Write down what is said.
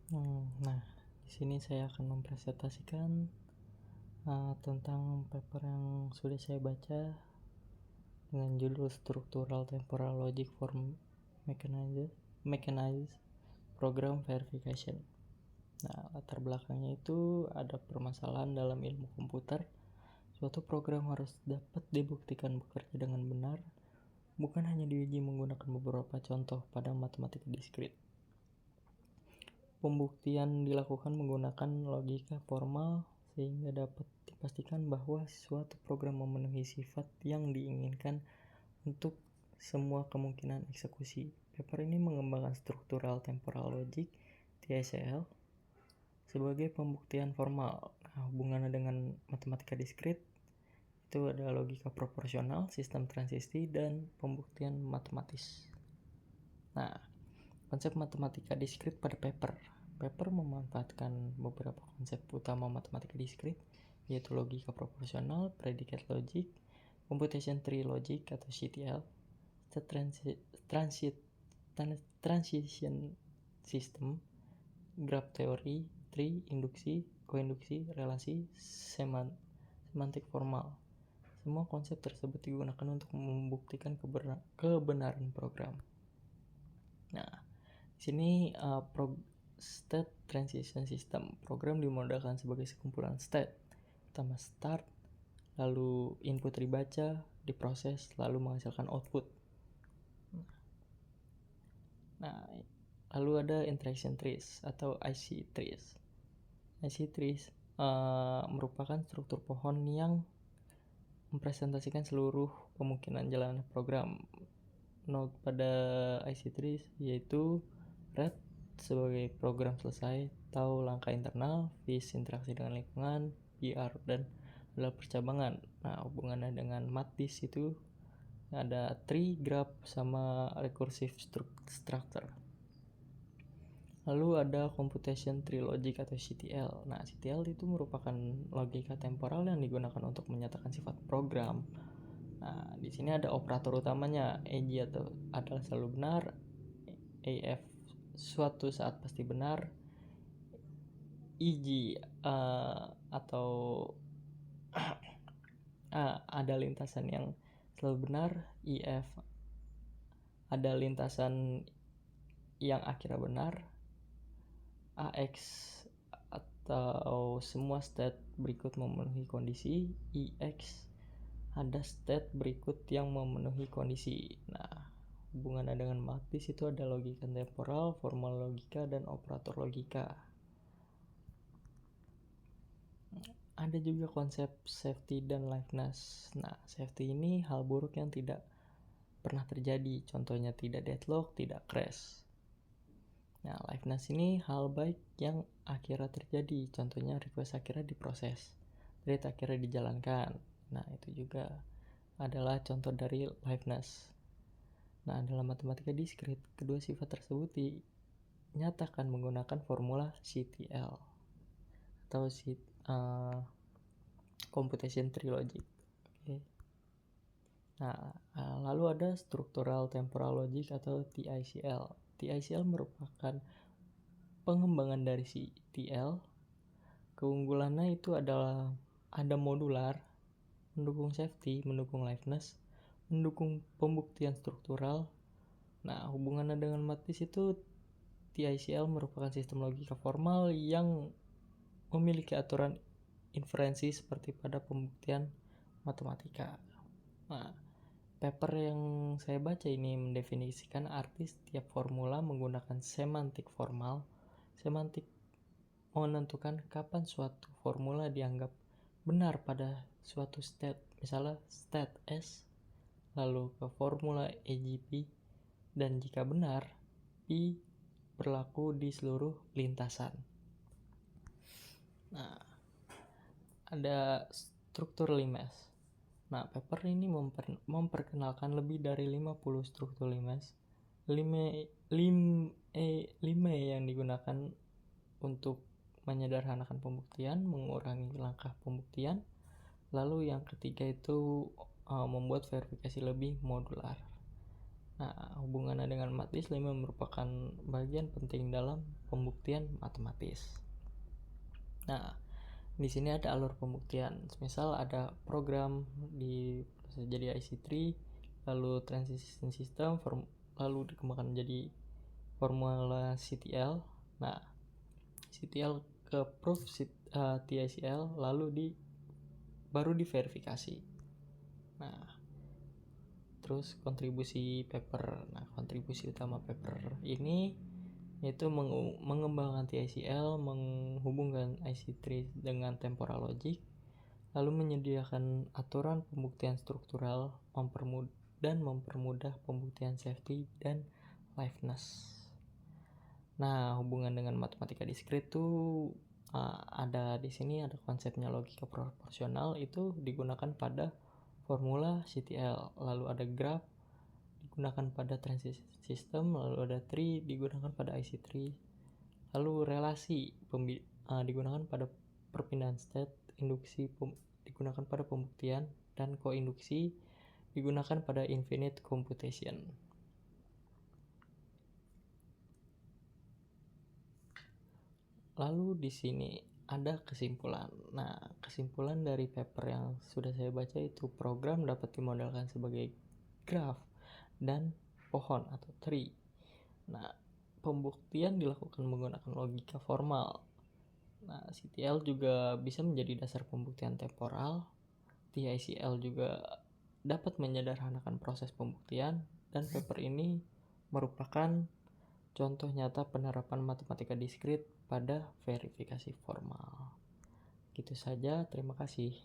Nah, di sini saya akan mempresentasikan tentang paper yang sudah saya baca dengan judul Structural Temporal Logic for Mechanized Program Verification. Nah, latar belakangnya itu ada permasalahan dalam ilmu komputer. Suatu program harus dapat dibuktikan bekerja dengan benar, bukan hanya diuji menggunakan beberapa contoh pada matematika diskrit. Pembuktian dilakukan menggunakan logika formal sehingga dapat dipastikan bahwa suatu program memenuhi sifat yang diinginkan untuk semua kemungkinan eksekusi. Paper ini mengembangkan struktural temporal logic (TSL) sebagai pembuktian formal. Nah, hubungannya dengan matematika diskrit itu ada logika proporsional, sistem transisi, dan pembuktian matematis. Nah, konsep matematika diskrit pada paper memanfaatkan beberapa konsep utama matematika diskrit, yaitu logika proporsional, predicate logic, computation tree logic atau CTL, transition system, graph theory, tree, induksi, koinduksi, relasi, semantik formal. Semua konsep tersebut digunakan untuk membuktikan kebenaran program. Nah, di sini state transition system, program dimodalkan sebagai sekumpulan state. Pertama start, lalu input dibaca, diproses, lalu menghasilkan output. Nah, lalu ada interaction trees atau IC trees. IC trees merupakan struktur pohon yang mempresentasikan seluruh kemungkinan jalan program. Node pada IC trees yaitu red sebagai program selesai, tahu langkah internal, fish interaksi dengan lingkungan, PR dan adalah percabangan. Nah, hubungannya dengan matdisk itu ada tree, graph, sama recursive structure. Lalu ada computation tree logic atau CTL. Nah, CTL itu merupakan logika temporal yang digunakan untuk menyatakan sifat program. Nah, di sini ada operator utamanya, AG atau adalah selalu benar, AF suatu saat pasti benar, EG atau ada lintasan yang selalu benar, EF ada lintasan yang akhirnya benar, AX atau semua state berikut memenuhi kondisi, EX ada state berikut yang memenuhi kondisi. Nah, hubungannya dengan matris itu ada logika temporal, formal logika, dan operator logika. Ada juga konsep safety dan liveness. Nah, safety ini hal buruk yang tidak pernah terjadi. Contohnya tidak deadlock, tidak crash. Nah, liveness ini hal baik yang akhirnya terjadi. Contohnya request akhirnya diproses, read akhirnya dijalankan. Nah, itu juga adalah contoh dari liveness. Nah, dalam matematika diskrit, kedua sifat tersebut dinyatakan menggunakan formula CTL atau computation tree logic. Okay. Nah, lalu ada structural temporal logic atau TICL. TICL merupakan pengembangan dari CTL. Keunggulannya itu adalah ada modular, mendukung safety, mendukung liveness, mendukung pembuktian struktural. Nah, hubungannya dengan matris itu TICL merupakan sistem logika formal yang memiliki aturan inferensi seperti pada pembuktian matematika. Nah, paper yang saya baca ini mendefinisikan arti setiap formula menggunakan semantik formal. Semantik menentukan kapan suatu formula dianggap benar pada suatu state. Misalnya state S, lalu ke formula EGP, dan jika benar, P berlaku di seluruh lintasan. Nah, ada struktur limes. Nah, paper ini memperkenalkan lebih dari 50 struktur limes. 5 yang digunakan untuk menyederhanakan pembuktian, mengurangi langkah pembuktian. Lalu yang ketiga itu membuat verifikasi lebih modular. Nah, hubungannya dengan matis 5 merupakan bagian penting dalam pembuktian matematis. Nah, di sini ada alur pembuktian. Misal ada program di jadi IC3, lalu transition system, lalu dikembangkan menjadi formula CTL. Nah, CTL ke proof TICL lalu baru diverifikasi. Nah, terus kontribusi paper. Nah, kontribusi utama paper ini yaitu mengembangkan TICL, menghubungkan IC3 dengan temporal logic, lalu menyediakan aturan pembuktian struktural, mempermudah pembuktian safety dan liveness. Nah, hubungan dengan matematika diskrit tuh ada di sini ada konsepnya logika proporsional, itu digunakan pada formula CTL, lalu ada graph digunakan pada transition system, lalu ada tree digunakan pada IC3, lalu relasi digunakan pada perpindahan state, induksi digunakan pada pembuktian, dan koinduksi digunakan pada infinite computation. Lalu di sini ada kesimpulan. Nah, kesimpulan dari paper yang sudah saya baca itu program dapat dimodelkan sebagai graph dan pohon atau tree. Nah, pembuktian dilakukan menggunakan logika formal. Nah, CTL juga bisa menjadi dasar pembuktian temporal. TICL juga dapat menyederhanakan proses pembuktian, dan paper ini merupakan contoh nyata penerapan matematika diskrit pada verifikasi formal. Gitu saja, terima kasih.